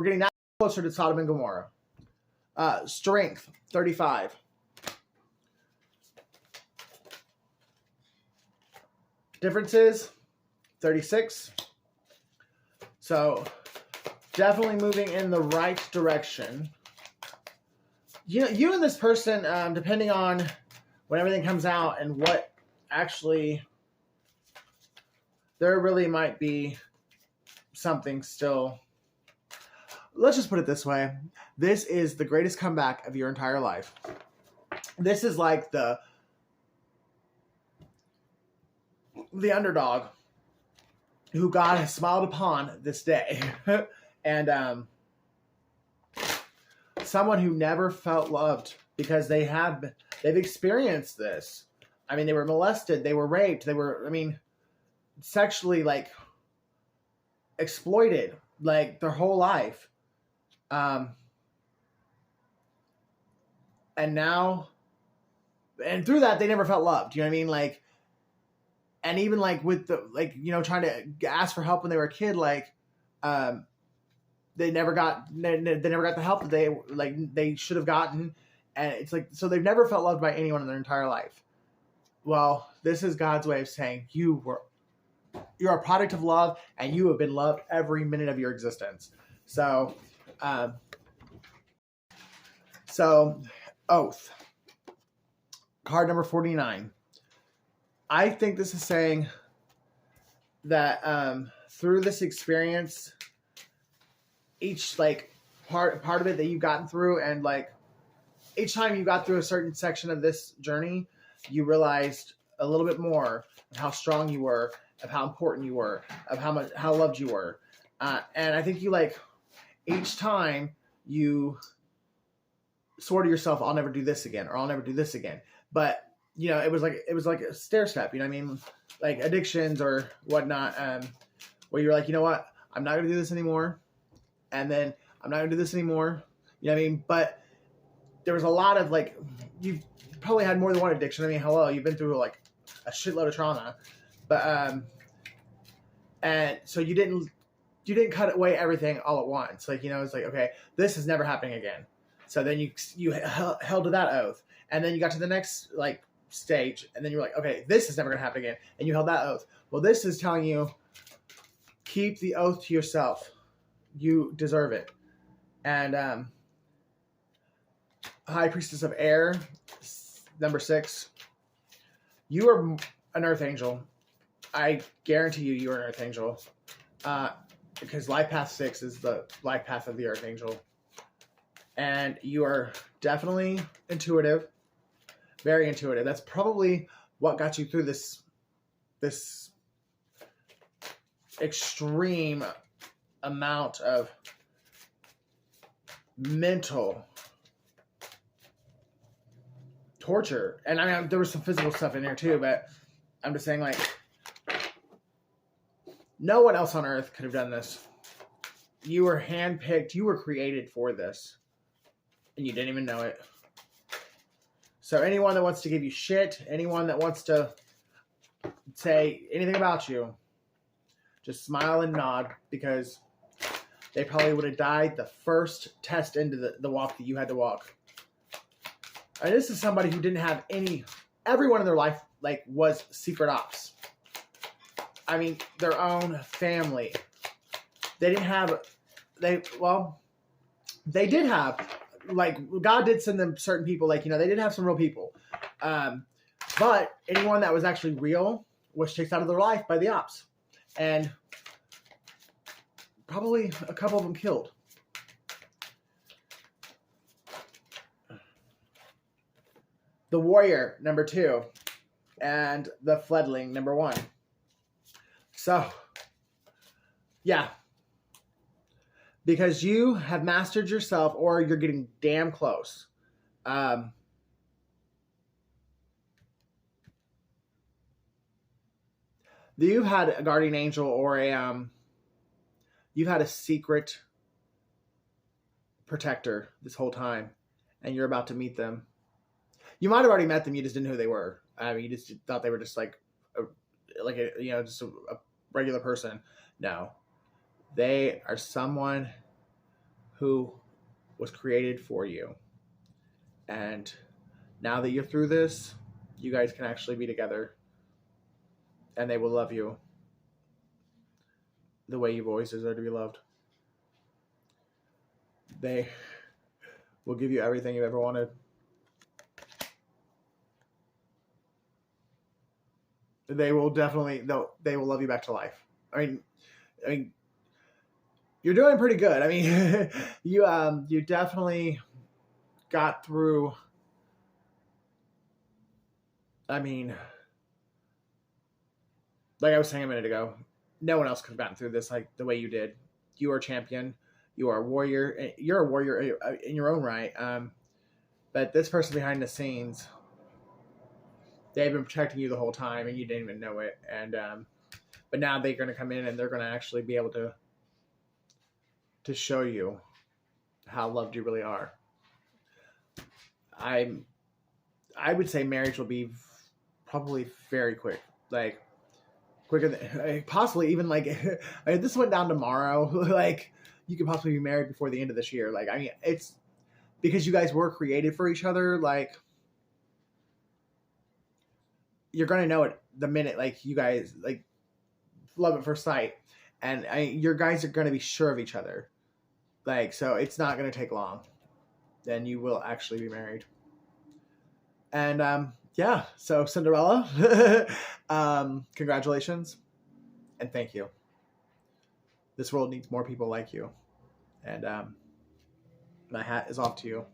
We're getting that closer to Sodom and Gomorrah. Strength, 35. Differences, 36. So definitely moving in the right direction. You and this person, depending on when everything comes out and what actually, there really might be something still. Let's just put it this way. This is the greatest comeback of your entire life. This is like the underdog who God has smiled upon this day. And someone who never felt loved because they've experienced this. I mean, they were molested, they were raped, they were, sexually exploited their whole life. And now, and through that, they never felt loved. You know what I mean? And even with the, trying to ask for help when they were a kid, they never got the help that they should have gotten. And it's so they've never felt loved by anyone in their entire life. Well, this is God's way of saying you're a product of love and you have been loved every minute of your existence. So oath, card number 49. I think this is saying that through this experience, each part of it that you've gotten through, and each time you got through a certain section of this journey, you realized a little bit more of how strong you were, of how important you were, of how loved you were. And I think you each time you swore to yourself, I'll never do this again, or I'll never do this again. But it was like a stair step, addictions or whatnot, where you're you know what, I'm not going to do this anymore. And then I'm not going to do this anymore. You know what I mean? But there was a lot of you've probably had more than one addiction. Hello, you've been through a shitload of trauma. But, and so you didn't cut away everything all at once. It's okay, this is never happening again. So then you held to that oath. And then you got to the next stage. And then you're okay, this is never going to happen again. And you held that oath. Well, this is telling you, keep the oath to yourself. You deserve it. And High Priestess of Air, number 6. You are an Earth Angel. I guarantee you are an Earth Angel. Because Life Path 6 is the life path of the Earth Angel. And you are definitely intuitive. Very intuitive. That's probably what got you through this extreme amount of mental torture. And there was some physical stuff in there too, but I'm just saying no one else on earth could have done this. You were handpicked. You were created for this. And you didn't even know it. So anyone that wants to give you shit, anyone that wants to say anything about you, just smile and nod, because they probably would have died the first test into the walk that you had to walk. And this is somebody who didn't have everyone in their life was secret ops. Their own family. They didn't have, they did have, God did send them certain people, they did have some real people. But anyone that was actually real was chased out of their life by the ops. And probably a couple of them killed. The Warrior, number 2. And the Fledgling, number 1. So, yeah. Because you have mastered yourself, or you're getting damn close. You've had a guardian angel, or you've had a secret protector this whole time, and you're about to meet them. You might have already met them. You just didn't know who they were. You just thought they were just just a regular person. No, they are someone who was created for you. And now that you're through this, you guys can actually be together. And they will love you the way you've always deserved to be loved. They will give you everything you ever wanted. They will definitely, they will love you back to life. I mean, you're doing pretty good. I mean, you definitely got through. I mean, like I was saying a minute ago, no one else could have gotten through this like the way you did. You are a champion. You are a warrior. You're a warrior in your own right. But this person behind the scenes, they've been protecting you the whole time, and you didn't even know it. And but now they're going to come in, and they're going to actually be able to show you how loved you really are. I would say marriage will be probably very quick, like quicker than possibly even like if this went down tomorrow, like you could possibly be married before the end of this year. Like, I mean, it's because you guys were created for each other. Like, you're gonna know it the minute like you guys like love at first sight, and your guys are gonna be sure of each other. Like, so it's not gonna take long. Then you will actually be married. And yeah, so Cinderella, congratulations and thank you. This world needs more people like you. And my hat is off to you.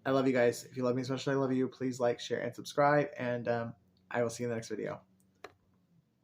I love you guys. If you love me as much as I love you, please like, share, and subscribe. And I will see you in the next video.